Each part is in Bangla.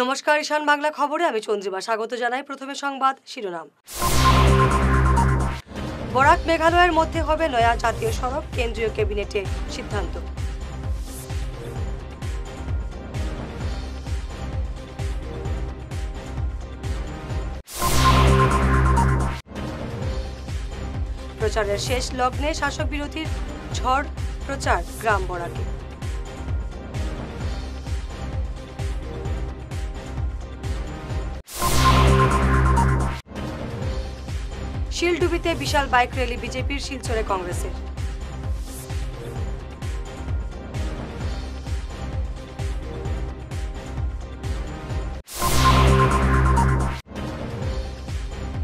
নমস্কার, ঈশান বাংলা খবরে আমি চন্দ্রিমা স্বাগত জানাই। প্রথমে সংবাদ শিরোনাম। বরাক মেঘালয়ের মধ্যে হবে নয়া জাতীয় সড়ক, কেন্দ্রীয় ক্যাবিনেটে সিদ্ধান্ত। প্রচারের শেষ লগ্নে শাসক বিরোধীর ঝড় প্রচার গ্রাম বরাকে। শিলডুবিতে বিশাল বাইক র্যালি, বিজেপির, শিলচরে কংগ্রেসের।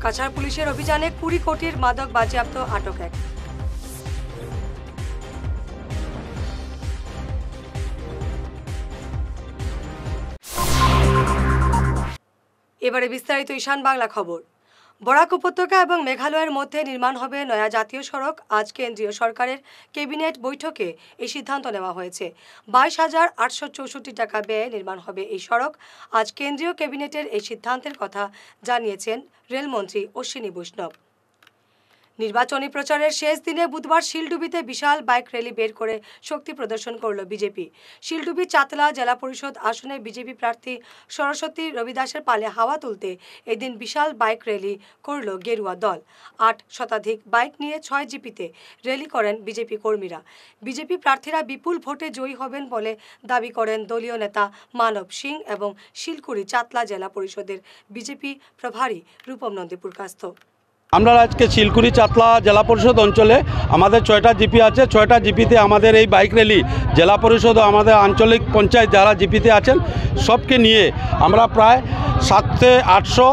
কাছাড় পুলিশের অভিযানে 20 কোটির মাদক বাজেয়াপ্ত, আটক এক। এবারে বিস্তারিত ঈশান বাংলা খবর। বরাক উপত্যকা এবং মেঘালয়ের মধ্যে নির্মাণ হবে নয়া জাতীয় সড়ক। আজ কেন্দ্রীয় সরকারের ক্যাবিনেট বৈঠকে এই সিদ্ধান্ত নেওয়া হয়েছে। 22,864 টাকা ব্যয়ে নির্মাণ হবে এই সড়ক। আজ কেন্দ্রীয় ক্যাবিনেটের এই সিদ্ধান্তের কথা জানিয়েছেন রেলমন্ত্রী অশ্বিনী বৈষ্ণব। নির্বাচনী প্রচারের শেষ দিনে বুধবার শিলডুবিতে বিশাল বাইক র্যালি বের করে শক্তি প্রদর্শন করল বিজেপি। শিলডুবি চাতলা জেলা পরিষদ আসনে বিজেপি প্রার্থী সরস্বতী রবিদাসের পালে হাওয়া তুলতে এদিন বিশাল বাইক র্যালি করল গেরুয়া দল। 8 শতাধিক বাইক নিয়ে 6 জিপিতে র্যালি করেন বিজেপি কর্মীরা। বিজেপি প্রার্থীরা বিপুল ভোটে জয়ী হবেন বলে দাবি করেন দলীয় নেতা মানব সিং এবং শিলকুড়ি চাতলা জেলা পরিষদের বিজেপি প্রভারী রূপম নন্দীপুরকাস্ত। আমরা আজকে শিলকুড়ি চাতলা জেলা পরিষদ অঞ্চলে আমাদের 6টা জিপি আছে। 6টা জিপিতে আমাদের এই বাইক র্যালি জেলা পরিষদ ও আমাদের আঞ্চলিক পঞ্চায়েত যারা জিপিতে আছেন সবকে নিয়ে আমরা প্রায় 700-800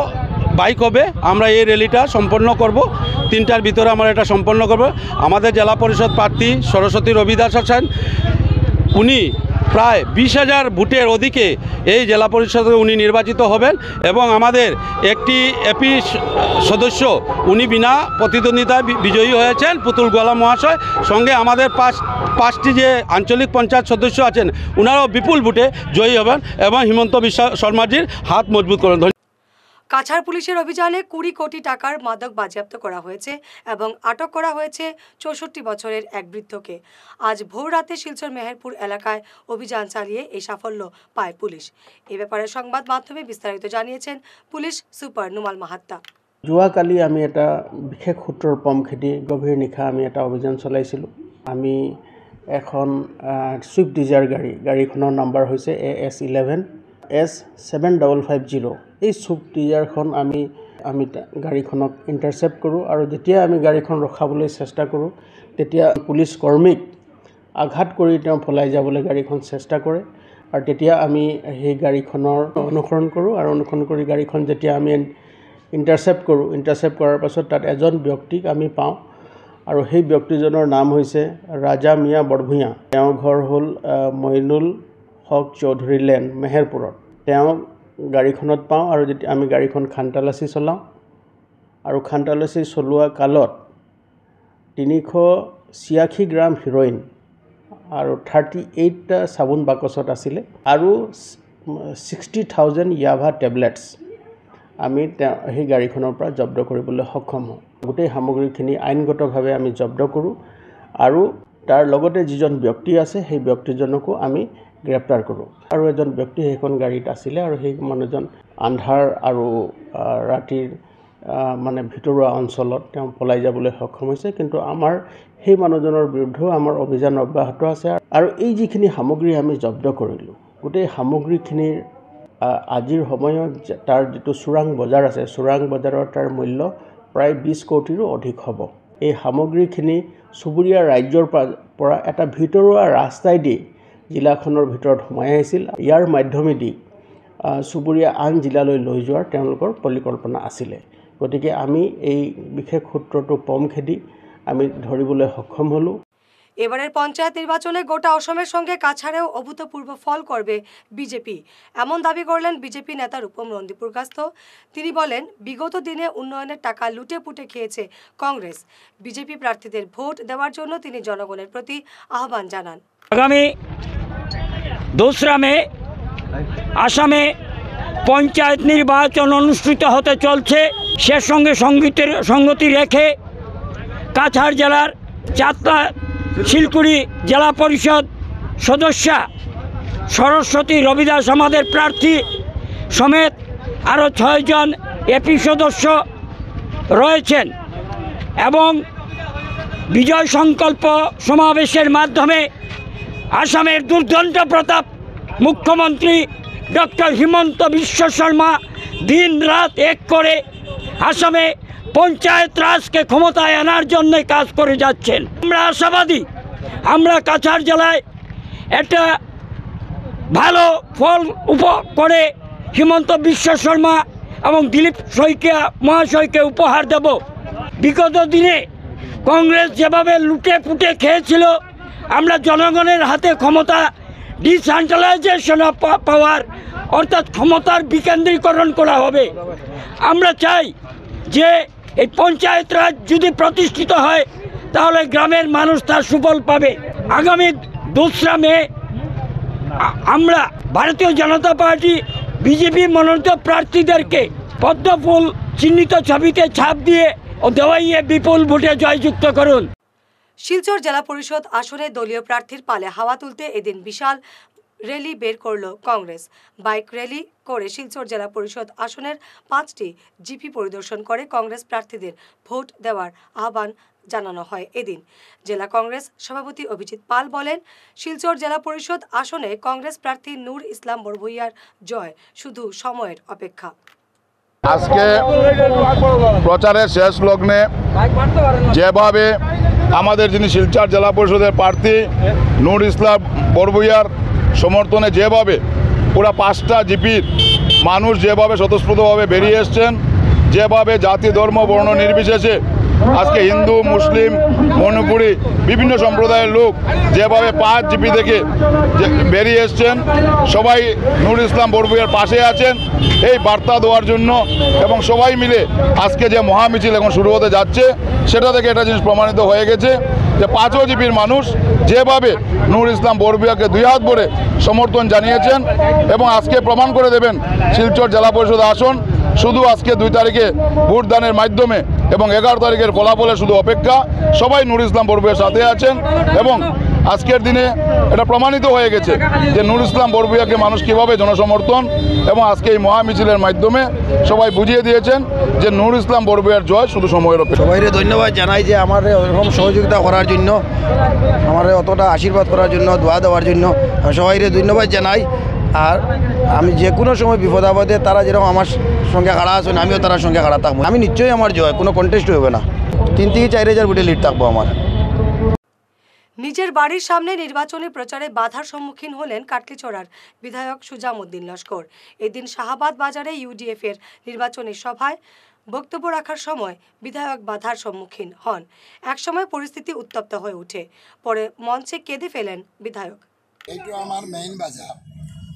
বাইক হবে। আমরা এই র্যালিটা সম্পন্ন করব। 3টার ভিতরে আমরা এটা সম্পন্ন করব। আমাদের জেলা পরিষদ প্রার্থী সরস্বতী রবিদাস আছেন, উনি প্রায় 20,000 ভোটের অধিকে এই জেলা পরিষদে উনি নির্বাচিত হবেন এবং আমাদের একটি এপি সদস্য উনি বিনা প্রতিদ্বন্দ্বিতায় বিজয়ী হয়েছেন, পুতুল গোয়ালা মহাশয়। সঙ্গে আমাদের 5টি যে আঞ্চলিক পঞ্চায়েত সদস্য আছেন ওনারাও বিপুল ভোটে জয়ী হবেন এবং হিমন্ত বিশ্ব শর্মাজির হাত মজবুত করেন। কাছাড় পুলিশের অভিযানে 20 কোটি টাকার মাদক বাজেয়াপ্ত করা হয়েছে এবং আটক করা হয়েছে 64 বছরের এক বৃদ্ধকে। আজ ভোর রাতে শিলচর মেহেরপুর এলাকায় অভিযান চালিয়ে এই সাফল্য পায় পুলিশ। এ ব্যাপারে সংবাদ মাধ্যমে বিস্তারিত জানিয়েছেন পুলিশ সুপার নুমাল মাহাত্তা। যোৱাকালি আমি এটা বিশেষ সূত্ৰৰ পম খেদি গভীৰ নিশা আমি এটা অভিযান চলাইছিলোঁ। আমি এখন ছুইফ্ট ডিজায়াৰ গাড়ীখনৰ নাম্বাৰ হৈছে AS11 S7550। এই ছুইফ্ট ডিজায়াৰখন আমি গাড়ীখনক ইণ্টাৰচেপ্ট কৰোঁ আৰু যেতিয়া আমি গাড়ীখন ৰখাবলৈ চেষ্টা কৰোঁ তেতিয়া পুলিচ কৰ্মীক আঘাত কৰি তেওঁ পলাই যাবলৈ গাড়ীখন চেষ্টা কৰে আৰু তেতিয়া আমি সেই গাড়ীখনৰ অনুসৰণ কৰোঁ আৰু অনুসৰণ কৰি গাড়ীখন যেতিয়া আমি ইণ্টাৰচেপ্ট কৰাৰ পাছত তাত এজন ব্যক্তিক আমি পাওঁ আৰু সেই ব্যক্তিজনৰ নাম হৈছে ৰাজা মিয়া বৰভূঞা। তেওঁৰ ঘৰ হ'ল মইনুল হক চৌধুৰী লেন, মেহেৰপুৰত। তেওঁ গাড়ীখনত পাওঁ আৰু যেতিয়া আমি গাড়ীখন খানতালাচি চলাওঁ আৰু খানতালাচি চলোৱা কালত 386 গ্ৰাম হিৰইন আৰু 38টা চাবোন বাকচত আছিলে আৰু 60,000 ইয়াভা টেবলেটছ আমি সেই গাড়ীখনৰ পৰা জব্দ কৰিবলৈ সক্ষম হওঁ। গোটেই সামগ্ৰীখিনি আইনগতভাৱে আমি জব্দ কৰোঁ আৰু তাৰ লগতে যিজন ব্যক্তি আছে সেই ব্যক্তিজনকো আমি গ্ৰেপ্তাৰ কৰোঁ। আৰু এজন ব্যক্তি সেইখন গাড়ীত আছিলে আৰু সেই মানুহজন আন্ধাৰ আৰু ৰাতিৰ ভিতৰুৱা অঞ্চলত তেওঁ পলাই যাবলৈ সক্ষম হৈছে। কিন্তু আমাৰ সেই মানুহজনৰ বিৰুদ্ধেও আমাৰ অভিযান অব্যাহত আছে আৰু এই যিখিনি সামগ্ৰী আমি জব্দ কৰিলোঁ গোটেই সামগ্ৰীখিনিৰ আজিৰ সময়ত তাৰ যিটো চোৰাং বজাৰ আছে, চোৰাং বজাৰৰ তাৰ মূল্য প্ৰায় 20 কোটিৰো অধিক হ'ব। এই সামগ্ৰীখিনি চুবুৰীয়া ৰাজ্যৰ পৰা এটা ভিতৰুৱা ৰাস্তাইদি জিলাখনৰ ভিতৰত সোমাই আহিছিল। ইয়াৰ মাধ্যমেদি চুবুৰীয়া আন জিলালৈ লৈ যোৱাৰ তেওঁলোকৰ পৰিকল্পনা আছিলে। গতিকে আমি এই বিশেষ সূত্ৰটো পম খেদি আমি ধৰিবলৈ সক্ষম হ'লোঁ। এবারের পঞ্চায়েত নির্বাচনে গোটা অসমের সঙ্গে কাছাড়েও অভূতপূর্ব ফল করবে বিজেপি, এমন দাবি করলেন বিজেপি নেতা রূপম নন্দীপুরকাস্ত। তিনি বলেন, বিগত দিনে উন্নয়নের টাকা লুটে পুটে খেয়েছে কংগ্রেস। বিজেপি প্রার্থীদের ভোট দেওয়ার জন্য তিনি জনগণের প্রতি আহ্বান জানান। আগামী 2 মে আসামে পঞ্চায়েত নির্বাচন অনুষ্ঠিত হতে চলছে। সে সঙ্গে সঙ্গতি রেখে কাছাড় জেলার চাতলা শিলকুড়ি জেলা পরিষদ সদস্যা সরস্বতী রবিদাস আমাদের প্রার্থী সমেত আরও 6 জন এপি সদস্য রয়েছেন এবং বিজয় সংকল্প সমাবেশের মাধ্যমে আসামের দুর্দান্ত প্রতাপ মুখ্যমন্ত্রী ডক্টর হিমন্ত বিশ্ব শর্মা দিন রাত এক করে আসামে পঞ্চায়েত রাজকে ক্ষমতায় আনার জন্য কাজ করে যাচ্ছেন। আমরা আশাবাদী আমরা কাছাড় জেলায় একটা ভালো ফল করে হিমন্ত বিশ্ব শর্মা এবং দিলীপ শইকিয়া মহাশয়কে উপহার দেব। বিগত দিনে কংগ্রেস যেভাবে লুটে পুটে খেয়েছিল, আমরা জনগণের হাতে ক্ষমতা ডিসেন্ট্রালাইজেশন অফ পাওয়ার অর্থাৎ ক্ষমতার বিকেন্দ্রীকরণ করা হবে। আমরা চাই যে এই পঞ্চায়েত রাজ যদি প্রতিষ্ঠিত হয় তাহলে গ্রামের মানুষ তার সুফল পাবে। আগামী 2রা মে আমরা ভারতীয় জনতা পার্টি বিজেপি মনোনীত প্রার্থীদেরকে পদ্মফুল চিহ্নিত ছবিতে ছাপ দিয়ে ও দেওয়াইয়ে বিপুল ভোটে জয়যুক্ত করুন। শিলচর জেলা পরিষদ আসনে দলীয় প্রার্থীর পালে হাওয়া তুলতে এদিন বিশাল র্যালি বের করল কংগ্রেস। বাইক র্যালি করে শিলচর জেলা পরিষদ আসনের 5টি জিপি পরিদর্শন করে কংগ্রেস প্রার্থীদের ভোট দেওয়ার আহ্বান জানানো হয়। এদিন জেলা কংগ্রেস সভাপতি অভিজিৎ পাল বলেন, শিলচর জেলা পরিষদ আসনে কংগ্রেস প্রার্থী নূর ইসলাম বড়ভূইয়ার জয় শুধু সময়ের অপেক্ষা। আজকে প্রচারের শেষ লগ্নে যেভাবে আমাদের যিনি শিলচর জেলা পরিষদের প্রার্থী নূর ইসলাম বড়ভূইয়ার সমর্থনে যেভাবে পুরা 5টা জিপির মানুষ যেভাবে স্বতঃস্ফূর্তভাবে বেরিয়ে এসছেন, যেভাবে জাতি ধর্ম বর্ণ নির্বিশেষে আজকে হিন্দু মুসলিম মণিপুরি বিভিন্ন সম্প্রদায়ের লোক যেভাবে 5 জিপি থেকে বেরিয়ে এসছেন, সবাই নূর ইসলাম বড়ভূইয়ার পাশে আছেন এই বার্তা দেওয়ার জন্য এবং সবাই মিলে আজকে যে মহামিছিল এখন শুরু হতে যাচ্ছে সেটা থেকে একটা জিনিস প্রমাণিত হয়ে গেছে যে 5ও জিপির মানুষ যেভাবে নূর ইসলাম বড়ভূইয়াকে 2 হাত ভরে সমর্থন জানিয়েছেন এবং আজকে প্রমাণ করে দেবেন শিলচর জেলা পরিষদ আসন শুধু আজকে 2 তারিখে ভোটদানের মাধ্যমে এবং 11 তারিখের ফলাফলে শুধু অপেক্ষা। সবাই নূর ইসলাম বড়ভূইয়ার সাথে আছেন এবং আজকের দিনে এটা প্রমাণিত হয়ে গেছে যে নূর ইসলাম বড়ভূইয়াকে মানুষ কীভাবে জনসমর্থন এবং আজকে এই মহামিছিলের মাধ্যমে সবাই বুঝিয়ে দিয়েছেন যে নূর ইসলাম বড়ভূইয়ার জয় শুধু সময়ের অপেক্ষা। সবাই ধন্যবাদ জানাই যে আমার এরকম সহযোগিতা করার জন্য, আমার অতটা আশীর্বাদ করার জন্য, দোয়া দেওয়ার জন্য সবাই ধন্যবাদ জানাই। আর আমি যে কোনো সময় বিপদ আপদে তারা যেরকম আমার সঙ্গে খাড়া আছেন আমিও তার সঙ্গে খাড়া থাকবো। আমি নিশ্চয়ই আমার জয়, কোনো কন্টেস্ট হবে না। 3 থেকে 4 হাজার ভোটে লিড থাকবো আমার। নিজের বাড়ির সামনে নির্বাচনী প্রচারে বাধার সম্মুখীন হলেন কাটলিছড়ার বিধায়ক সুজামউদ্দিন লস্কর। এদিন শাহাবাদ বাজারে ইউডিএফ এর নির্বাচনী সভায় বক্তব্য রাখার সময় বিধায়ক বাধার সম্মুখীন হন। একসময় পরিস্থিতি উত্তপ্ত হয়ে ওঠে, পরে মঞ্চে কেঁদে ফেলেন বিধায়ক। এইটো আমার মেইন বাজার,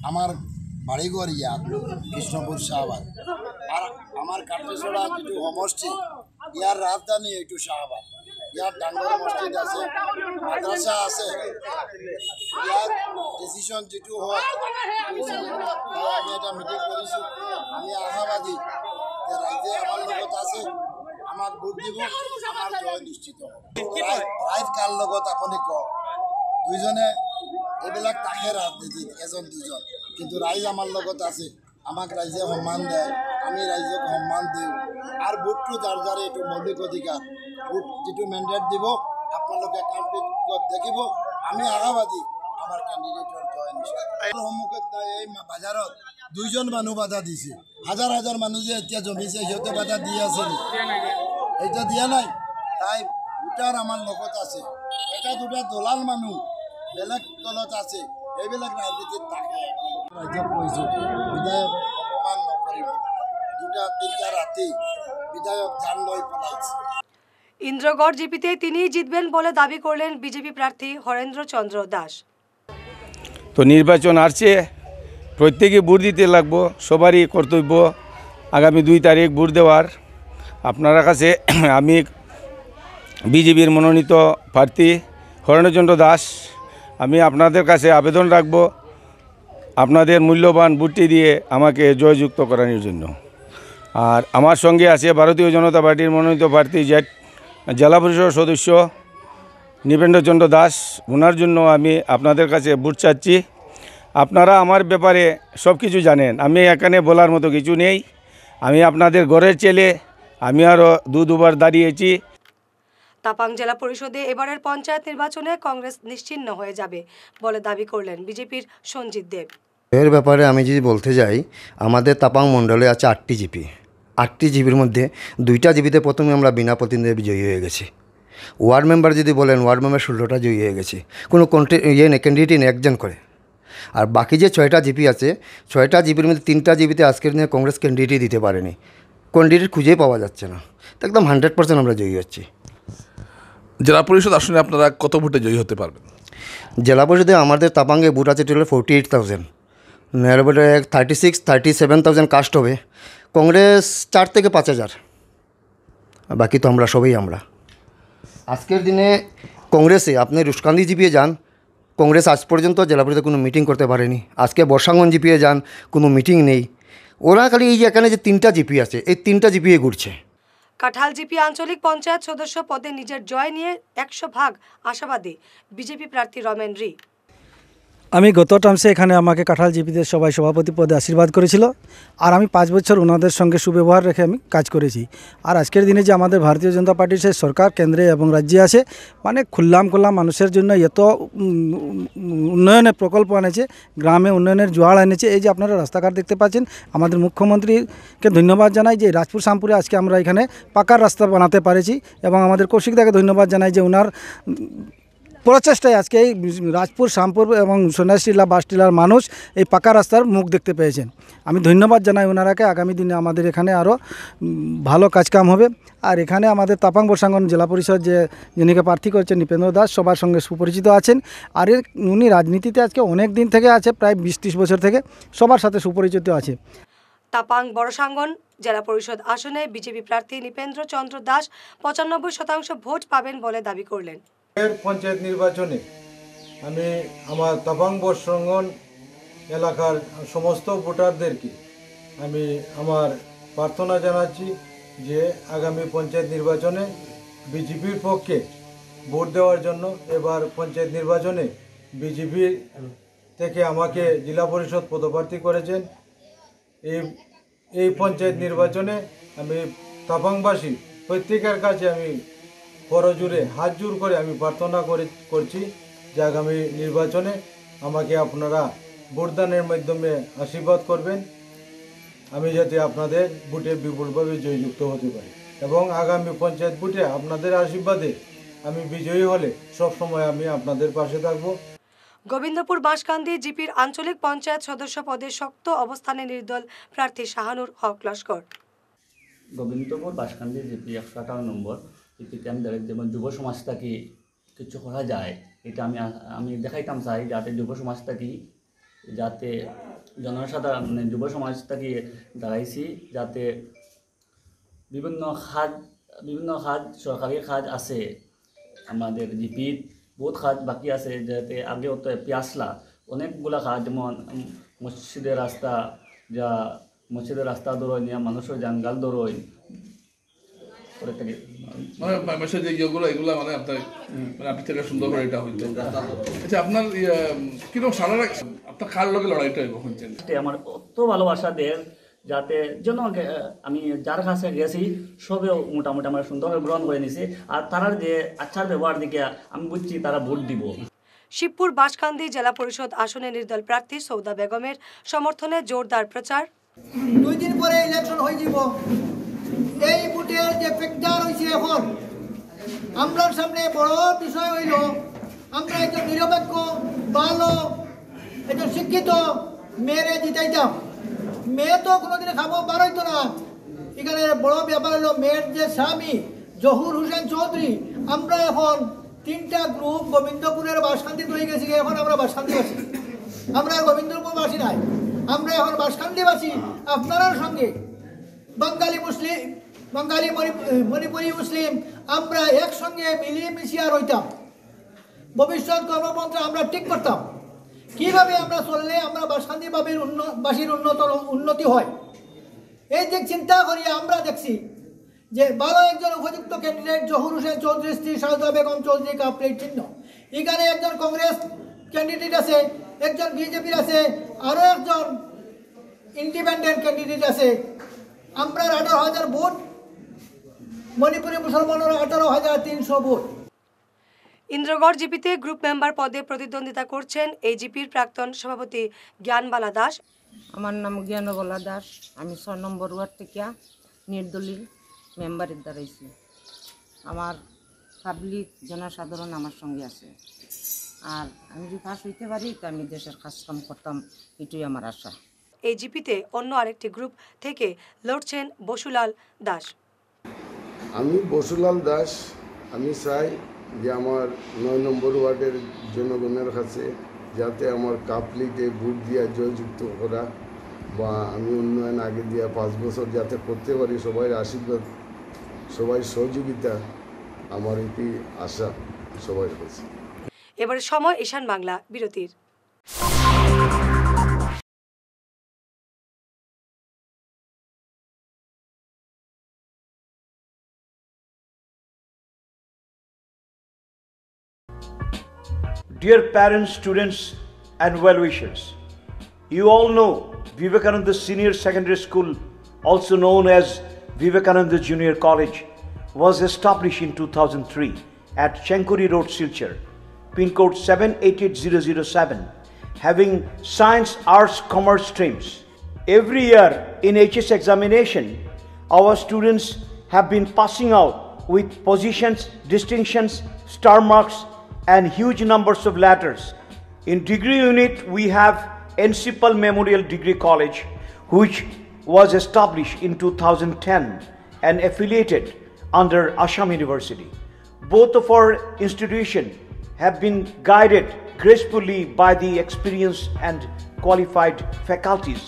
আমার বাড়িঘর ইয়াত কৃষ্ণপুর শাহবাদ, আর আমার কাটলিছড়া যেটো সমষ্টি ইয়ার রাজধানী এইটো শাহবাদ। ইয়াত ডাঙৰ মসজিদ আছে, মাদ্রাসা আছে, ইয়াত ডিসিশন যেটো হয় আমি এটা মিটিং কৰিছোঁ। আমি আশাবাদী যে ৰাইজে আমাৰ লগত আছে, আমাক ভোট দিব, আমাৰ জয় নিশ্চিত হ'ব। ৰাইজ কাৰ লগত আপুনি কওক, দুইজনে এইবিলাক তাকে ৰাজনীতিত এজন দুজন, কিন্তু ৰাইজ আমাৰ লগত আছে, আমাক ৰাইজে সন্মান দেয়, আমি ৰাইজক সন্মান দিওঁ। আর ভোটটো যার যার এইটো মৌলিক অধিকার, ভোট যেটো মেন্ডেট দিব আপোনালোকে কাউন্টিংত দেখিব। আমি আশাবাদী আমার ক্যান্ডিডেটর জয় নিশ্চিত। সন্মুখত এই বাজারত 2জন মানুহ বাধা দিছে, হাজার হাজার মানুহ যে এতিয়া জমিছে সিহঁতে বাধা দি আছে নি? এইটা দিয়া নাই। তাই ভোটার আমার লগত আছে, এটা 2টা দলাল মানুহ বেলেগ দলত আছে, এইবিলাক রাজনীতিত থাকে। ৰাজ্যক কৈছোঁ বিধায়ক অপমান নকৰিব। 2টা-3টা রাতি বিধায়ক জান লই পলাইছে। ইন্দ্রগড় জিপিতে তিনিই জিতবেন বলে দাবি করলেন বিজেপি প্রার্থী হরেন্দ্র চন্দ্র দাস। তো নির্বাচন আসছে, প্রত্যেকে ভোট দিতে লাগবো, সবারই কর্তব্য আগামী 2 তারিখ ভোট দেওয়ার। আপনার কাছে আমি বিজেপির মনোনীত প্রার্থী হরেন্দ্রচন্দ্র দাস, আমি আপনাদের কাছে আবেদন রাখব আপনাদের মূল্যবান ভোটটি দিয়ে আমাকে জয়যুক্ত করানোর জন্য। আর আমার সঙ্গে আছে ভারতীয় জনতা পার্টির মনোনীত প্রার্থী জেলা পরিষদ সদস্য নৃপেন্দ্রচন্দ্র দাস। ওনার জন্য আমি আপনাদের কাছে ভোট চাচ্ছি। আপনারা আমার ব্যাপারে সব কিছু জানেন, আমি এখানে বলার মতো কিছু নেই। আমি আপনাদের ঘরের ছেলে, আমি আরও দুবার দাঁড়িয়েছি। তাপাং জেলা পরিষদে এবারের পঞ্চায়েত নির্বাচনে কংগ্রেস নিশ্চিহ্ন হয়ে যাবে বলে দাবি করলেন বিজেপির সঞ্জিত দেব। এর ব্যাপারে আমি যদি বলতে যাই, আমাদের তাপাং মণ্ডলে আছে 8টি জিপি। 8টি জিপির মধ্যে 2টা জিপিতে প্রথমে আমরা বিনা প্রতিদ্বন্দ্বী জয়ী হয়ে গেছি। ওয়ার্ড মেম্বার যদি বলেন, ওয়ার্ড মেম্বার 16টা জয়ী হয়ে গেছে, কোনো ক্যান্ডিডেট নেই, একজন করে। আর বাকি যে 6টা জিপি আছে, 6টা জিপির মধ্যে 3টা জিপিতে আজকের দিনে কংগ্রেস ক্যান্ডিডেটই দিতে পারেনি, ক্যান্ডিডেট খুঁজেই পাওয়া যাচ্ছে না। তো একদম 100% আমরা জয়ী হচ্ছি। জেলা পরিষদ আসনে আপনারা কত ভোটে জয়ী হতে পারবেন? জেলা পরিষদে আমাদের তাপাঙ্গে ভোট আছে টোটাল 48,000, 37,000 কাস্ট হবে। কংগ্রেস 4 থেকে 5,000, বাকি তো আমরা সবাই আমরা। আজকের দিনে কংগ্রেসে আপনি রুশকান্দি জিপিয়ে যান, কংগ্রেস আজ পর্যন্ত জেলা পরিষদে কোনো মিটিং করতে পারেনি। আজকে বর্ষাঙ্গন জিপিয়ে যান, কোনো মিটিং নেই। ওরা খালি এই যে এখানে যে 3টা জিপি আছে, এই 3টা জিপিয়ে ঘুরছে। কাঁঠাল জিপি আঞ্চলিক পঞ্চায়েত সদস্য পদে নিজের জয় নিয়ে 100% আশাবাদী বিজেপি প্রার্থী রমেন রি। আমি গত টার্মসে এখানে আমাকে কাঁঠাল জিপিতে সবাই সভাপতি পদে আশীর্বাদ করেছিল, আর আমি 5 বছর ওনাদের সঙ্গে সুব্যবহার রেখে আমি কাজ করেছি। আর আজকের দিনে যে আমাদের ভারতীয় জনতা পার্টির সে সরকার কেন্দ্রে এবং রাজ্যে আছে, মানে খুললাম মানুষের জন্য এত উন্নয়নের প্রকল্প এনেছে, গ্রামে উন্নয়নের জোয়ার এনেছে। এই যে আপনারা রাস্তাঘাট দেখতে পাচ্ছেন, আমাদের মুখ্যমন্ত্রীকে ধন্যবাদ জানাই যে রাজপুর শামপুরে আজকে আমরা এখানে পাকার রাস্তা বানাতে পারেছি, এবং আমাদের কৌশিকদাকে ধন্যবাদ জানাই যে ওনার প্রচেষ্টায় আজকে এই রাজপুর শামপুর এবং সন্ন্যাসীলা বাসটিলার মানুষ এই পাকা রাস্তার মুখ দেখতে পেয়েছেন। আমি ধন্যবাদ জানাই ওনারাকে। আগামী দিনে আমাদের এখানে আরও ভালো কাজকাম হবে। আর এখানে আমাদের তাপাং বর্ষাঙ্গন জেলা পরিষদ যিনিকে প্রার্থী করছেন নৃপেন্দ্র দাস, সবার সঙ্গে সুপরিচিত আছেন। আর উনি রাজনীতিতে আজকে অনেক দিন থেকে আছে, প্রায় 20-30 বছর থেকে সবার সাথে সুপরিচিত আছে। তাপাং বড়সাঙ্গন জেলা পরিষদ আসনে বিজেপি প্রার্থী নৃপেন্দ্র চন্দ্র দাস 95% ভোট পাবেন বলে দাবি করলেন। পঞ্চায়েত নির্বাচনে আমি আমার তাপাং বর্ষাঙ্গন এলাকার সমস্ত ভোটারদেরকে আমি আমার প্রার্থনা জানাচ্ছি যে আগামী পঞ্চায়েত নির্বাচনে বিজেপির পক্ষে ভোট দেওয়ার জন্য। এবার পঞ্চায়েত নির্বাচনে বিজেপির থেকে আমাকে জেলা পরিষদ পদপ্রার্থী করেছেন। এই পঞ্চায়েত নির্বাচনে আমি তাপাংবাসী প্রত্যেকের কাছে আমি করজোড়ে হাত জোর করে আমি প্রার্থনা করছি যে আগামী নির্বাচনে আমাকে আপনারা ভোটদানের মাধ্যমে আশীর্বাদ করবেন, আমি যাতে আপনাদের ভোটে বিপুলভাবে জয়যুক্ত হতে পারি, এবং আগামী পঞ্চায়েত ভোটে আপনাদের আশীর্বাদে আমি বিজয়ী হলে সবসময় আমি আপনাদের পাশে থাকব। গোবিন্দপুর বাঁশকান্দি জিপির আঞ্চলিক পঞ্চায়েত সদস্য পদে শক্ত অবস্থানে নির্দল প্রার্থী শাহানুর হক লস্কর। গোবিন্দপুর বাঁশকান্দি জিপি 158 নম্বর জিপিতে আমি যেমন যুব সমাজটাকে কিছু করা যায়, এটা আমি দেখাইতাম চাই, যাতে যুব সমাজটাকে যাতে জনসাধারণ যুব সমাজটাকে দাঁড়াইছি, যাতে বিভিন্ন খাত সরকারি খাত আছে আমাদের জিপিত, বহুত খাত বাকি আছে, যাতে আগে হতো পিয়াসলা অনেকগুলা খাত, যেমন মসজিদের রাস্তা দৌড়ই নিয়ে মানুষের জাঙ্গাল দৌড়ই করে থাকে, আপনি থেকে সুন্দর করে এটা হইতো। আচ্ছা, আপনার কিরকম সারা আপনার কার লগে লড়াইটা হইছেন? আমার অত ভালোবাসা দেন, যাতে যেন আমি যার কাছে গেছি সবেও মোটামুটি আমার সুন্দরভাবে গ্রহণ করে নিছে, আর তারা যে আচ্ছার ব্যবহার দিকে আমি বুঝছি তারা ভোট দিব। শিবপুর বাঁশকান্দি জেলা পরিষদ আসনে নির্দল প্রার্থী সৌদা বেগমের সমর্থনে জোরদার প্রচার। 2 দিন পরে ইলেকশন হয়ে যাব। এই ভোটের যে ফ্যাক্টর হয়েছে এখন আমরার সামনে বড় বিষয় হইল, আমরা একজন নিরপেক্ষ ভালো একজন শিক্ষিত মেয়েরে জিতাইতাম। মেয়ে তো কোনোদিন খাবো বার হইতো না। এখানে বড় ব্যাপার হলো মেয়ের যে স্বামী জহুর হোসেন চৌধুরী, আমরা এখন 3টা গ্রুপ গোবিন্দপুরের বাসকান্দি হয়ে গেছি। এখন আমরা বাসকান্দিবাসী, আমরা গোবিন্দপুরবাসী নাই, আমরা এখন বাসকান্দিবাসী। আপনার সঙ্গে বাঙালি মুসলিম, বাঙালি মণিপুরী মুসলিম আমরা একসঙ্গে মিলিয়ে মিশিয়ে রইতাম। ভবিষ্যৎ কর্মপন্থা আমরা ঠিক করতাম। কীভাবে আমরা চললে আমরা বাসকান্দি বাসীর উন্নতি হয়। এই যে চিন্তা করিয়া আমরা দেখছি যে ভালো একজন উপযুক্ত ক্যান্ডিডেট জহুর হোসেন চৌধুরী স্ত্রী শারদা বেগম চৌধুরী কাপ প্লেট চিহ্ন, এখানে একজন কংগ্রেস ক্যান্ডিডেট আছে, একজন বিজেপির আছে, আরও একজন ইন্ডিপেন্ডেন্ট ক্যান্ডিডেট আছে। আমরা 18,000 ভোট, মণিপুরি মুসলমানের 18,300 ভোট। ইন্দ্রগড় জিপিতে গ্রুপ মেম্বার পদে প্রতিদ্বন্দ্বিতা করছেন এই জিপির প্রাক্তন সভাপতি জ্ঞানবালা দাস। আমার নাম জ্ঞানবালা দাস, আমি 6 নম্বর ওয়ার্ড থেকে নির্দলীয় মেম্বারের দাঁড়াইছি। আমার পাবলিক জনসাধারণ আমার সঙ্গে আছে, আর আমি যদি পাস হইতে পারি তো আমি দেশের কাজ কাম করতাম, এটাই আমার আশা। এই জিপিতে অন্য আরেকটি গ্রুপ থেকে লড়ছেন বসুলাল দাস। আমি বসুলাল দাস, আমি চাই যে আমার 9 নম্বর ওয়ার্ডের জনগণের কাছে যাতে আমার কাপলিতে ভোট দিয়া জয়যুক্ত করা বা আমি উন্নয়ন আগে দিয়া 5 বছর যাতে করতে পারি, সবাই আশীর্বাদ, সবাই সহযোগিতা, আমার এটি আশা সবার কাছে। এবারে সময় ঈশান বাংলা বিরতির। Dear parents, students and well-wishers, you all know Vivekananda Senior Secondary School, also known as Vivekananda Junior College, was established in 2003 at Chenkuri Road, Silchar, pin code 788007, having science, arts, commerce streams. Every year in HS examination, our students have been passing out with positions, distinctions, star marks, and huge numbers of letters. In degree unit, we have Encipal Memorial Degree College, which was established in 2010 and affiliated under Assam University. Both of our institutions have been guided gracefully by the experienced and qualified faculties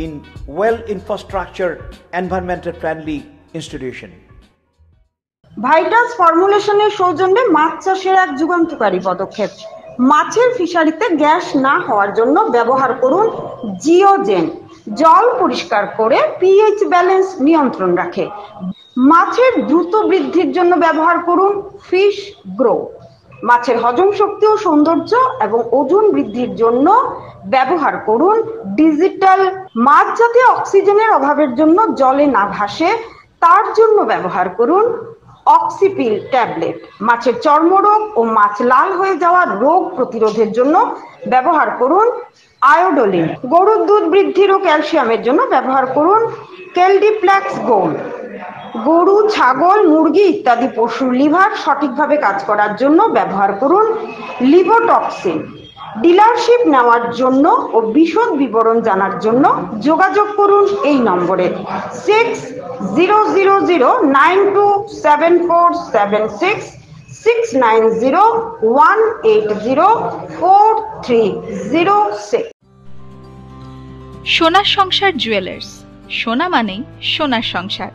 in well-infrastructure, environmental friendly institution. Vital ফর্মুলেশনের সৌজন্যে মাছ চাষের এক যুগান্তকারী পদক্ষেপ। মাছের ফিশারিতে গ্যাস না হওয়ার জন্য ব্যবহার করুন জিওজেন। জল পরিষ্কার করে পিএইচ ব্যালেন্স নিয়ন্ত্রণ রাখে। মাছের দ্রুত বৃদ্ধির জন্য ব্যবহার করুন ফিশ গ্রো। মাছের হজম শক্তি ও সৌন্দর্য এবং ওজন বৃদ্ধির জন্য ব্যবহার করুন ডিজিটাল। মাছ যাতে অক্সিজেনের অভাবের জন্য জলে না ভাসে তার জন্য ব্যবহার করুন অক্সিপিল ট্যাবলেট। মাছের চর্মরোগ ও মাছ লাল হয়ে যাওয়া রোগ প্রতিরোধের জন্য ব্যবহার করুন আয়োডোলিন। গরুর দুধ বৃদ্ধির ও ক্যালসিয়ামের জন্য ব্যবহার করুন কেলডিপ্লেক্স গোল্ড। গরু, ছাগল, মুরগি ইত্যাদি পশুর লিভার সঠিকভাবে কাজ করার জন্য ব্যবহার করুন লিভোটক্সিন। ডিলারশিপ নেওয়ার জন্য ও বিশদ বিবরণ জানার জন্য যোগাযোগ করুন এই নম্বরে 6000927476 69018043006। সোনার সংসার জুয়েলার্স, সোনা মানেই সোনার সংসার।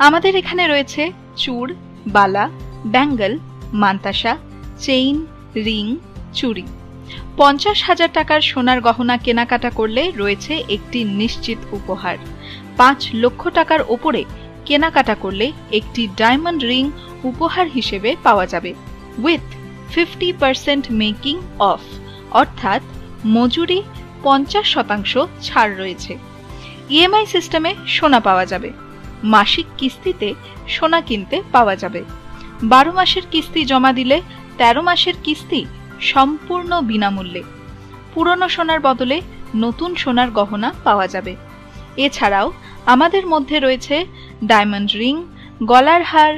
আমাদের এখানে রয়েছে চূড়, বালা, ব্যাঙ্গল, মান্তাসা, চেইন, রিং, চুড়ি। 50,000 টাকার সোনার গহনা কেনাকাটা করলে রয়েছে একটি নিশ্চিত উপহার। 5 লক্ষ টাকার ওপরে কেনাকাটা করলে একটি ডায়মন্ড রিং উপহার হিসেবে পাওয়া যাবে উইথ 50% মেকিং অফ, অর্থাৎ মজুরি 50% ছাড় রয়েছে। ইএমআই সিস্টেমে সোনা পাওয়া যাবে। মাসিক কিস্তিতে সোনা কিনতে পাওয়া যাবে। 12 মাসের কিস্তি জমা দিলে 13 মাসের কিস্তি সম্পূর্ণ বিনামূল্যে। পুরনো সোনার বদলে নতুন সোনার গহনা পাওয়া যাবে। এছাড়াও আমাদের মধ্যে রয়েছে ডায়মন্ড রিং, গলার হার,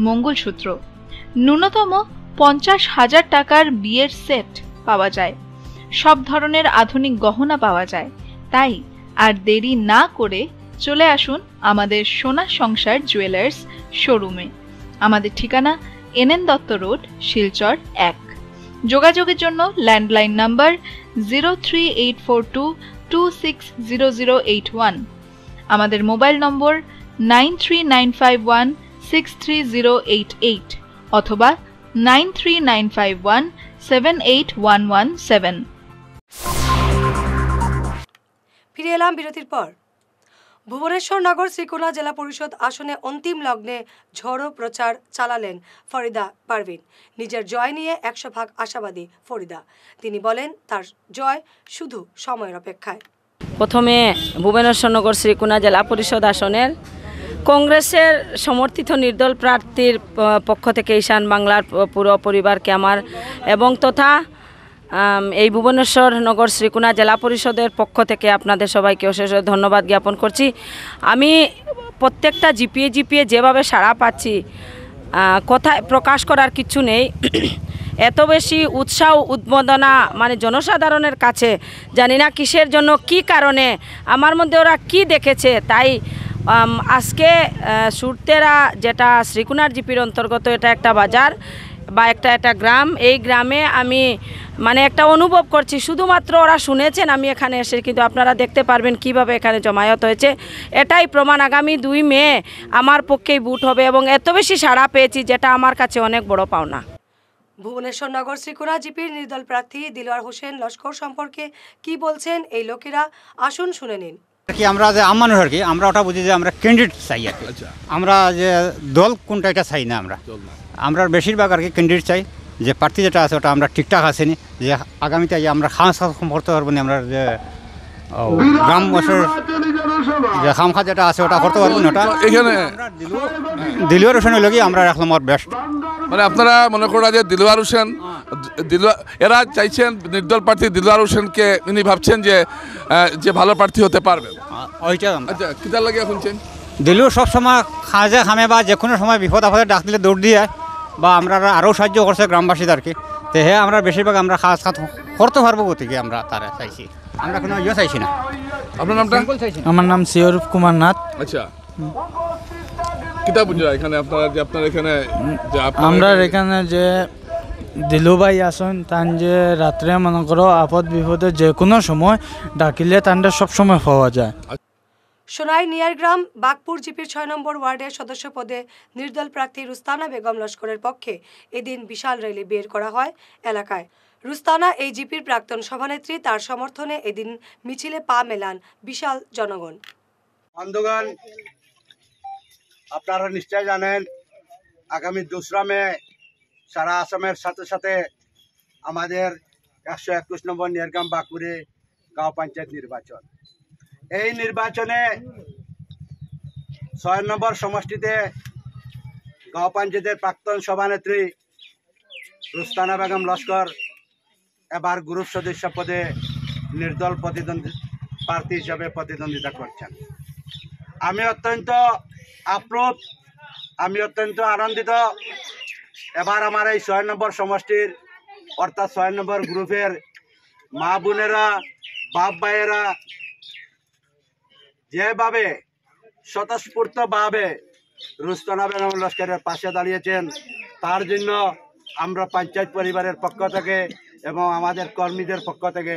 মঙ্গলসূত্র। ন্যূনতম 50,000 টাকার বিয়ের সেট পাওয়া যায়। সব ধরনের আধুনিক গহনা পাওয়া যায়। তাই আর দেরি না করে চলে আসুন আমাদের সোনা সংসার জুয়েলার্স শোরুমে। আমাদের ঠিকানা NN দত্ত রোড, শিলচর 1। যোগাযোগের জন্য ল্যান্ডলাইন নাম্বার 03842260081, আমাদের মোবাইল নম্বর 9395163088 অথবা 9395178117। ফিরে এলাম বিরতির পর। ভুবনেশ্বর নগর শ্রীকোনা জেলা পরিষদ আসনে অন্তিম লগ্নে ঝড়ো প্রচার চালালেন ফরিদা পারভিন। নিজের জয় নিয়ে 100% আশাবাদী ফরিদা। তিনি বলেন তার জয় শুধু সময়ের অপেক্ষায়। প্রথমে ভুবনেশ্বর নগর শ্রীকোনা জেলা পরিষদ আসনের কংগ্রেসের সমর্থিত নির্দল প্রার্থীর পক্ষ থেকে ঈশান বাংলার পুরো পরিবারকে আমার এবং তথা এই ভুবনেশ্বর নগর শ্রীকোনা জেলা পরিষদের পক্ষ থেকে আপনাদের সবাইকে অশেষ ধন্যবাদ জ্ঞাপন করছি। আমি প্রত্যেকটা জিপিয়ে যেভাবে সাড়া পাচ্ছি কথায় প্রকাশ করার কিছু নেই। এত বেশি উৎসাহ উদ্বোধনা মানে জনসাধারণের কাছে জানি না কিসের জন্য কি কারণে আমার মধ্যে ওরা কি দেখেছে। তাই আজকে সুরতেরা যেটা শ্রীকোনার জিপির অন্তর্গত এটা একটা বাজার বা একটা গ্রাম, এই গ্রামে আমি মানে একটা অনুভব করছি শুধুমাত্র ওরা শুনেছেন আমি এখানে এসে, কিন্তু আপনারা দেখতে পারবেন কিভাবে এখানে জমায়েত হয়েছে। এটাই প্রমাণ আগামী 2 মে আমার পক্ষেই ভোট হবে এবং এত বেশি সাড়া পেয়েছি যেটা আমার কাছে অনেক বড় পাওনা। ভুবনেশ্বর নগর শ্রীকোনা জিপির নির্দল প্রার্থী দিলওয়ার হোসেন লস্কর সম্পর্কে কি বলছেন এই লোকেরা, আসুন শুনে নিন। কি আমরা যে আম মানুষ আর কি আমরা ওটা বুঝি যে আমরা ক্যান্ডিডেট চাই আর কি, আমরা যে দল কোনটা এটা চাই না, আমরা বেশিরভাগ আর কি ক্যান্ডিডেট চাই যে প্রার্থী যেটা আছে ওটা আমরা ঠিকঠাক আসেনি, যে আগামীতে আমরা খাওয়া করতে পারবো না, আমরা যে গ্রাম বছর যে খামখা যেটা আছে ওটা করতে পারবো না। ওটা এখানে দিলওয়ার হোসেনের লগেই আমরা রাখলাম আর বেস্ট। মানে আপনারা মনে করেন যে দিলওয়ার হোসেন এরা চাইছেন নির্দল প্রার্থী দিলওয়ার হোসেনকে উনি ভাবছেন যে ভালো প্রার্থী হতে পারবেন। ওইটা আচ্ছা কিতার লাগে শুনছেন দিলওয়ার সবসময় খাজে খামে বা যে কোনো সময় বিপদ আপদে ডাক দিলে দৌড় দিয়ে বা আমরা আরও সাহায্য করছে গ্রামবাসীদের আর কি। তো হ্যাঁ আমরা বেশিরভাগ আমরা খাস করতে পারবো গতিকে আমরা তারা চাইছি, আমরা কোনো ইয়ে চাইছি না। আপনার নামটা? আমার নাম শিওরূপ কুমার নাথ। আচ্ছা কিতা বুঝা এখানে আপনার এখানে আমরা এখানে যে দিলুভাই আসন তান যে রাত্রে মনে করো আপদ বিপদে যে কোনো সময় ডাকিলে তানটা সবসময় পাওয়া যায়। সোনাই নিয়ারগ্রাম বাগপুর জিপির 6 নম্বর ওয়ার্ডের সদস্য পদে নির্দল প্রার্থী রুস্তানা বেগম লস্করের পক্ষে এদিন বিশাল র্যালি বের করা হয় এলাকায়। রুস্তানা এই জিপির প্রাক্তন সভানেত্রী, তার সমর্থনে এদিন মিছিলে পা মেলান বিশাল জনগণ। বন্ধুগণ, আপনারা নিশ্চয় জানেন আগামী 2 মে সারা আসামের সাথে সাথে আমাদের 121 নম্বর নিয়ারগ্রাম বাগপুরে গাঁও পঞ্চায়েত নির্বাচন। এই নির্বাচনে 6 নম্বর সমষ্টিতে গাঁও পঞ্চায়েতের প্রাক্তন সভানেত্রী রুস্তানা বেগম লস্কর এবার গ্রুপ সদস্য পদে নির্দল প্রার্থী হিসাবে প্রতিদ্বন্দ্বিতা করছেন। আমি অত্যন্ত আপ্লুত, আমি অত্যন্ত আনন্দিত। এবার আমার এই 6 নম্বর সমষ্টির অর্থাৎ 6 নম্বর গ্রুপের মা বোনেরা বাপ ভাইয়েরা যেভাবে স্বতঃস্ফূর্তভাবে রুস্তানা বেগম লস্করের পাশে দাঁড়িয়েছেন তার জন্য আমরা পঞ্চায়েত পরিবারের পক্ষ থেকে এবং আমাদের কর্মীদের পক্ষ থেকে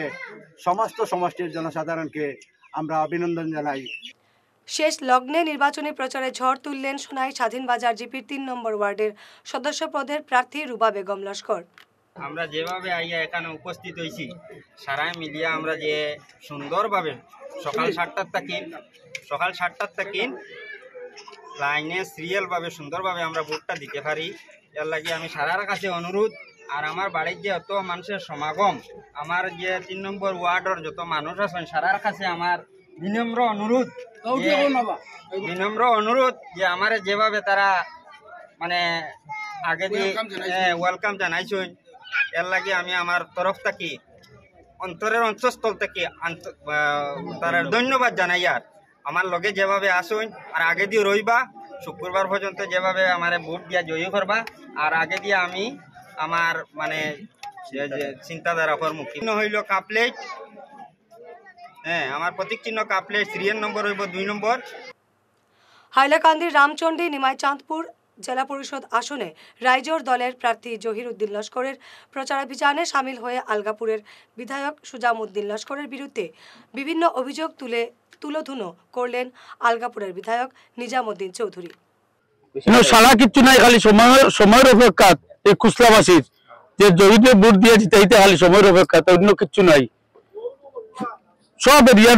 সমস্ত সমষ্টির জনসাধারণকে আমরা অভিনন্দন জানাই। শেষ লগ্নে নির্বাচনী প্রচারে ঝড় তুললেন সোনাই স্বাধীন বাজার জিপির 3 নম্বর ওয়ার্ডের সদস্য পদের প্রার্থী রুবা বেগম লস্কর। আমরা যেভাবে আইয়া এখানে উপস্থিত হয়েছি সারাই মিলিয়া আমরা যে সুন্দরভাবে সকাল 7টার থেকে লাইনে সিরিয়ালভাবে সুন্দরভাবে আমরা ভোটটা দিতে পারি, এর লাগে আমি সারার কাছে অনুরোধ। আর আমার বাড়ির যে এত মানুষের সমাগম, আমার যে 3 নম্বর ওয়ার্ডের যত মানুষ আছেন সারার কাছে আমার বিনম্র অনুরোধ যে আমার যেভাবে তারা মানে আগে দিয়ে ওয়েলকাম জানাইছেন, এর লাগে আমি আমার তরফ থেকে অন্তরের অন্তঃস্থল থেকে তার ধন্যবাদ জানাই। আর আমার লগে যেভাবে আসুন আর আগে দিয়ে রইবা শুক্রবার পর্যন্ত যেভাবে আমার ভোট দিয়া জয়ী করবা, আর আগে দিয়ে আমি আমার মানে চিন্তাধারা মুখী হইল কাপলেট, হ্যাঁ আমার প্রতীক চিহ্ন কাপলেট, সিরিয়াল নম্বর হইব 2 নম্বর। হাইলাকান্দির রামচন্ডী নিমাই চাঁদপুর জেলা পরিষদ আসনে রাইজোর দলের প্রার্থী জহির উদ্দিন লস্করের প্রচারাভিযানে সামিল হয়ে আলগাপুরের বিধায়ক সুজাম উদ্দিন লস্করের বিরুদ্ধে বিভিন্ন অভিযোগ তুলোধুনো করলেন আলগাপুরের বিধায়ক নিজামউদ্দিন চৌধুরী। সারা কিচ্ছু নাই, খালি সময়ের অপেক্ষা এই কুসলাবাসীর যে জহিরে ভোট দিয়ে জিতাইতে খালি সময়ের অপেক্ষা, অন্য কিচ্ছু নাই। সব এরিয়া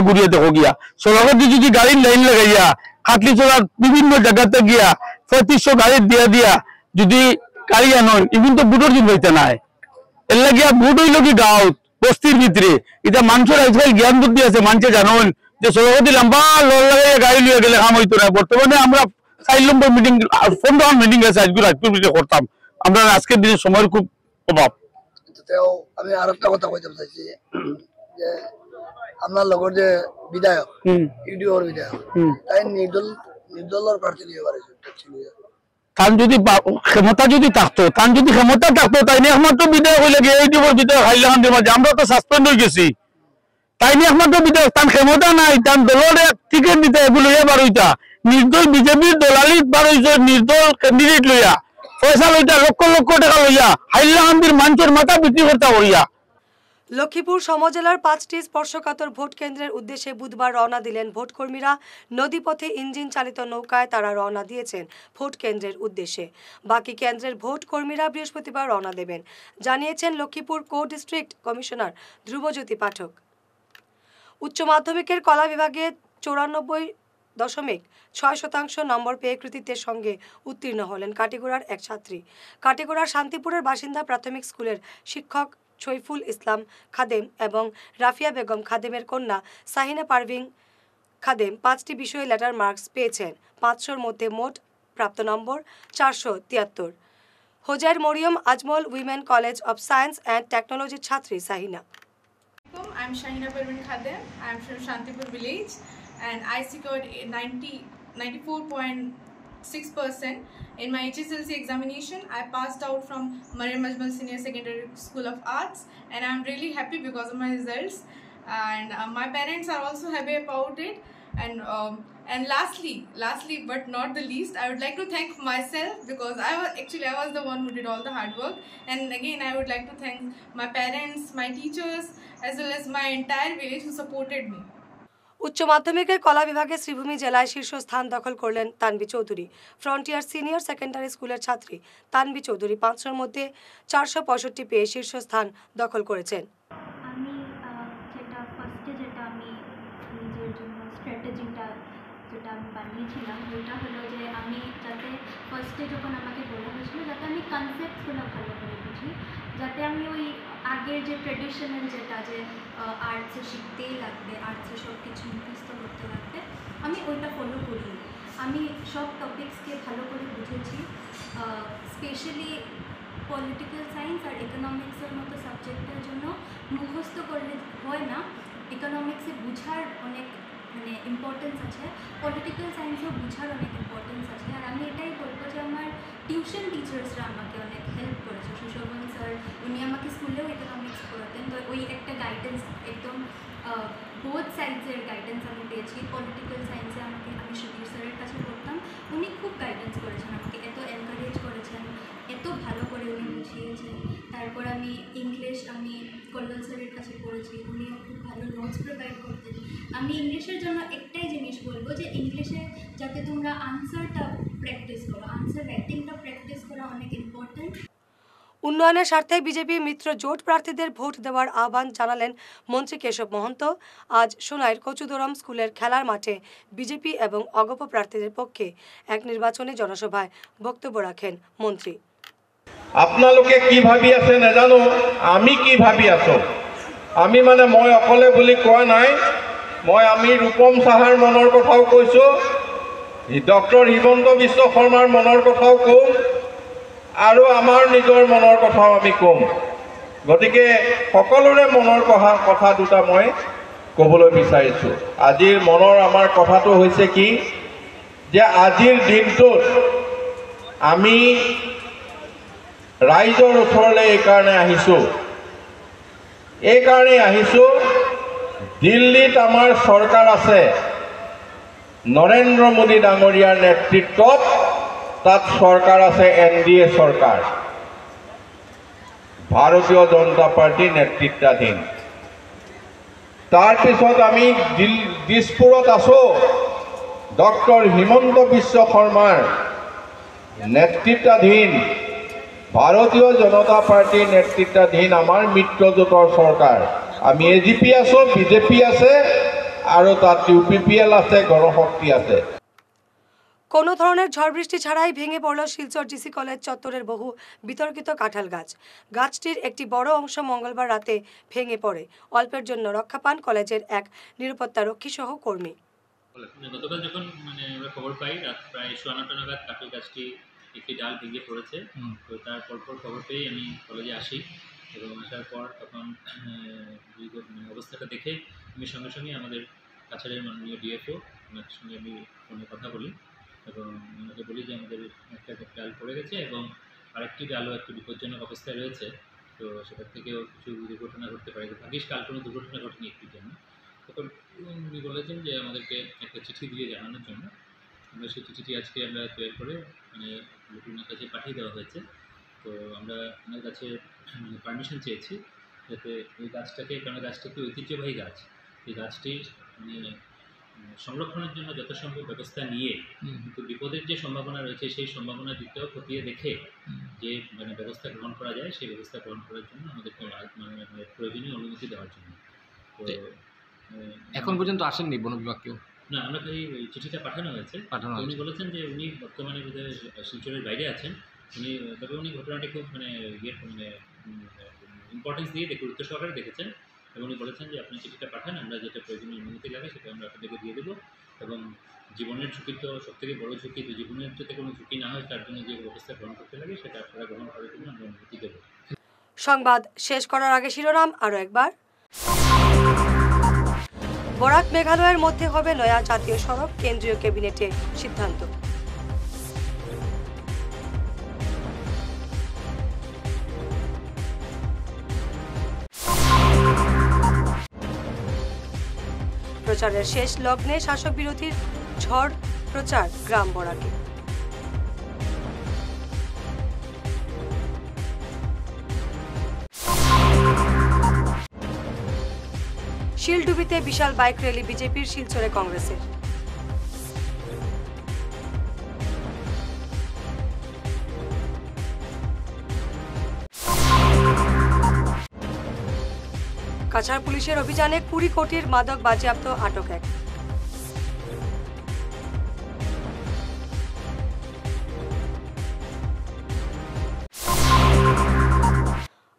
ঘুরিয়ে দেখো গিয়া সড়কের যদি গাড়ির লাইন লাগাইয়া খাটলি চলার বিভিন্ন জায়গাতে গিয়া 3500 গাড়ি দিয়া যদি গাড়ি আনন ইভেন তো বুটোর দিন হইতে নাই এর লাগিয়া বুট হইল কি গাঁত বস্তির ভিতরে এটা মানুষের আজকাল জ্ঞান বুদ্ধি আছে মানুষে জানুন যে সড়কে লম্বা লড় লাগাইয়া গাড়ি লিয়ে গেলে কাম হইতো না বর্তমানে আমরা 4 নম্বর মিটিং 15 মিটিং আছে আজকে রাজপুর মিটিং করতাম আমরা আজকের দিনে সময়ের খুব অভাব। আমি আর একটা কথা কইতে চাইছি যে আপনার লগর যে বিধায়ক ইউডিওর বিধায়ক তাই নির্দলের প্রার্থী নিয়ে পারেছে তান যদি ক্ষমতা যদি থাকতো তাই নিয়ে একমাত্র বিধায়ক হইলে গিয়ে ইউডিওর বিধায়ক হাইলাকান্দির মাঝে আমরা তো সাসপেন্ড হয়ে গেছি তাই নিয়ে একমাত্র বিধায়ক তার ক্ষমতা নাই তার দলের টিকিট দিতে এগুলো এবার হইতা নির্দল বিজেপির দলালিত বার হইছে নির্দল ক্যান্ডিডেট লইয়া পয়সা লইতা লক্ষ লক্ষ টাকা লইয়া হাইলাকান্দির মানুষের মাথা বিক্রি করতে হইয়া। লক্ষ্মীপুর সমজেলার 5টি স্পর্শকাতর ভোট কেন্দ্রের উদ্দেশ্যে বুধবার রওনা দিলেন ভোটকর্মীরা। নদীপথে ইঞ্জিন চালিত নৌকায় তারা রওনা দিয়েছেন ভোট কেন্দ্রের উদ্দেশ্যে। বাকি কেন্দ্রের ভোট কর্মীরা বৃহস্পতিবার রওনা দেবেন, জানিয়েছেন লক্ষ্মীপুর কো ডিস্ট্রিক্ট কমিশনার ধ্রুবজ্যোতি পাঠক। উচ্চ মাধ্যমিকের কলা বিভাগে 94.6% নম্বর পেয়ে কৃতিত্বের সঙ্গে উত্তীর্ণ হলেন কাটিগড়ার এক ছাত্রী। কাটিগড়ার শান্তিপুরের বাসিন্দা প্রাথমিক স্কুলের শিক্ষক শৈফুল ইসলাম খাদেম এবং রাফিয়া বেগম খাদেমের কন্যা সাহিনা পারভিন খাদেম 5টি বিষয়ে লেটার মার্কস পেয়েছেন। 500-র মধ্যে মোট প্রাপ্ত নম্বর 473। হোজাইর Mariam Ajmal women college of science and টেকনোলজির ছাত্রী Sahina. I'm Shahina Parvin Khadem. I'm from Shantipur village and I secured 94.6% in my HSLC examination. I passed out from Mariam Ajmal Senior Secondary School of Arts and I'm really happy because of my results, and my parents are also happy about it. And lastly but not the least, I would like to thank myself because I was the one who did all the hard work, and again I would like to thank my parents, my teachers, as well as my entire village who supported me. উচ্চ মাধ্যমিকের কলা বিভাগে শ্রীভূমি জেলায় শীর্ষস্থান দখল করলেন Tanvi Chowdhury. Frontier senior secondary স্কুলের ছাত্রী তানভি চৌধুরী 500-র মধ্যে 465 পেয়ে শীর্ষস্থান দখল করেছেন। আমি যেটা আমি নিজের জন্য স্ট্র্যাটেজিটা যেটা আমি বানিয়েছিলাম ওইটা হলো যে আমি যাতে ফার্স্টে যখন আমাকে বলা হয়েছিল যাতে আমি কনসেপ্টগুলো ভালো করে বুঝি, যাতে আমি ওই আগের যে ট্রেডিশনাল যেটা যে আর্টসে শিখতেই লাগবে, আর্টসে সব কিছু মুখস্থ করতে লাগবে, আমি ওইটা ফলো করি। আমি সব টপিক্সকে ভালো করে বুঝেছি, স্পেশালি পলিটিক্যাল সায়েন্স আর ইকোনমিক্সের মতো সাবজেক্টের জন্য মুখস্থ করলে হয় না, ইকোনমিক্সে বুঝার অনেক মানে ইম্পর্টেন্স আছে, পলিটিক্যাল সায়েন্সেও বুঝার অনেক ইম্পর্টেন্স আছে। আর আমি এটাই বলবো যে আমার টিউশন টিচার্সরা আমাকে অনেক হেল্প করেছে। সুশোভন স্যার উনি আমাকে স্কুলেও ইকোনমিক্স পড়াতেন, তো ওই একটা গাইডেন্স একদম বোথ সাইডসের গাইডেন্স আমি পেয়েছি। পলিটিক্যাল সায়েন্সে আমি সুধীর স্যারের কাছে পড়তাম, উনি খুব গাইডেন্স করেছেন আমাকে, এত এনকারেজ করেছেন, এত ভালো করে উনি বুঝিয়েছেন। তারপর আমি ইংলিশ আমি কল্যাণ স্যারের কাছে পড়েছি, উনিও খুব ভালো নোটস প্রোভাইড করতেন। আমি ইংলিশের জন্য একটাই জিনিস বলবো যে ইংলিশে যাতে তোমরা আনসারটা প্র্যাকটিস করো, আনসার রাইটিংটা প্র্যাকটিস করা অনেক ইম্পর্ট্যান্ট। উন্নয়নের স্বার্থে বিজেপি মিত্র জোট প্রার্থীদের ভোট দেওয়ার আহ্বান জানালেন মন্ত্রী কেশব মহন্ত। আজ সোনাইর কচুদরম স্কুলের খেলার মাঠে বিজেপি এবং অগপ প্রার্থীদের পক্ষে এক নির্বাচনী জনসভায় বক্তব্য রাখেন মন্ত্রী। আপোনালোকে কি ভাবি আছে নাজানো, আমি কি ভাবি আছো। আমি মানে মই অকলে বুলি কোৱা নাই, আমি ৰূপম চাহাৰ মনৰ কথাও কৈছোঁ, ডক্টৰ হিমন্ত বিশ্ব শৰ্মাৰ মনৰ কথাও কম, আৰু আমাৰ নিজৰ মনৰ কথাও আমি কম। গতিকে সকলোৰে মনৰ কথা দুটা মই ক'বলৈ বিচাৰিছোঁ। আজিৰ মনৰ আমাৰ কথাটো হৈছে কি যে আজিৰ দিনটোত আমি ৰাইজৰ ওচৰলৈ এইকাৰণে আহিছোঁ, দিল্লীত আমাৰ চৰকাৰ আছে, নৰেন্দ্ৰ মোদী ডাঙৰীয়াৰ নেতৃত্বত তাত চৰকাৰ আছে, NDA চৰকাৰ, ভাৰতীয় জনতা পাৰ্টি নেতৃত্বাধীন। তাৰপিছত আমি দিছপুৰত আছোঁ, ডক্টৰ হিমন্ত বিশ্ব শৰ্মাৰ নেতৃত্বাধীন ভাৰতীয় জনতা পাৰ্টিৰ নেতৃত্বাধীন আমাৰ মিত্ৰজোঁটৰ চৰকাৰ। আমি এজিপি আছো, বিজেপি আছে আৰু তাত ইউপিপিএল আছে, গণশক্তি আছে। কোনো ধরনের ঝড় বৃষ্টি ছাড়াই ভেঙে পড়ল শিলচর জিসি কলেজ চত্বরের বহু বিতর্কিত কাঁঠাল গাছ। গাছটির একটি বড় অংশ মঙ্গলবার রাতে ভেঙে পড়ে। অল্পের জন্য রক্ষা পান কলেজের এক নিরাপত্তা রক্ষী সহ কর্মী। গতকাল যখন আমরা খবর পাই রাত প্রায় 9:30 নাগাদ কাঁঠাল গাছটি একটি ডাল ভেঙে পড়েছে। তো তার পরপর খবর পেয়ে আমি কলেজে আসি এবং আসার পর তখন অবস্থাটা দেখে আমি সঙ্গে সঙ্গে আমাদের কাছাড়ের মাননীয় ডিএফও ওনার সঙ্গে আমি ফোনে কথা বলি এবং ওনাকে বলি যে আমাদের একটা ডাল পড়ে গেছে এবং আরেকটি ডালও একটু বিপজ্জনক অবস্থায় রয়েছে, তো সেটার থেকেও কিছু দুর্ঘটনা ঘটতে পারে। ভাগ্যিস কাল কোনো দুর্ঘটনা ঘটেনি একটির জন্য। তখন উনি বলেছেন যে আমাদেরকে একটা চিঠি দিয়ে জানানোর জন্য। আমরা সেই চিঠিটি আজকে আমরা তৈরি করে ওনার কাছে পাঠিয়ে দেওয়া হয়েছে। তো আমরা ওনার কাছে পারমিশন চেয়েছি যাতে এই গাছটাকে, কারণ গাছটা একটি ঐতিহ্যবাহী গাছ, এই গাছটি সংরক্ষণের জন্য যত সম্ভব ব্যবস্থা নিয়ে কিন্তু বিপদের যে সম্ভাবনা রয়েছে সেই সম্ভাবনার দিকটাও খতিয়ে দেখে যে ব্যবস্থা গ্রহণ করা যায় সেই ব্যবস্থা গ্রহণ করার জন্য আমাদেরকে প্রয়োজনীয় অনুমতি দেওয়ার জন্য। তো এখন পর্যন্ত আসেননি বন বিভাগ কেউ? না, আমরা খালি চিঠিটা পাঠানো হয়েছে। উনি বলেছেন যে উনি বর্তমানে বোধহয় শিলচরের বাইরে আছেন। তবে উনি ঘটনাটি খুব ইম্পর্টেন্স দিয়ে গুরুত্ব সহকারে দেখেছেন এবং উনি বলেছেন যে আপনি চিঠিটা পাঠান, আমরা যেটা প্রয়োজনীয় অনুমতি লাগে সেটা আমরা আপনাদেরকে দিয়ে দেবো এবং জীবনের ঝুঁকি তো সবথেকে বড় ঝুঁকি, তো জীবনের যাতে কোনো ঝুঁকি না হয় তার জন্য যে ব্যবস্থা গ্রহণ করতে লাগে সেটা আপনারা গ্রহণ করার জন্য আমরা অনুমতি দেবো। সংবাদ শেষ করার আগে শিরোনাম আরও একবার। বরাক মেঘালয়ের মধ্যে হবে নয়া জাতীয় সড়ক, কেন্দ্রীয় ক্যাবিনেটে সিদ্ধান্ত। প্রচারের শেষ লগ্নে শাসক বিরোধীর ঝড় প্রচার গ্রাম বরাকে। শিলডুবিতে বিশাল বাইক র্যালি বিজেপির, শিলচরে কংগ্রেসের। কাছাড় পুলিশের অভিযানে 20 কোটির মাদক বাজেয়াপ্ত, আটক এক।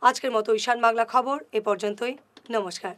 আজকের মতো ঈশান বাংলা খবর এ পর্যন্তই। নমস্কার।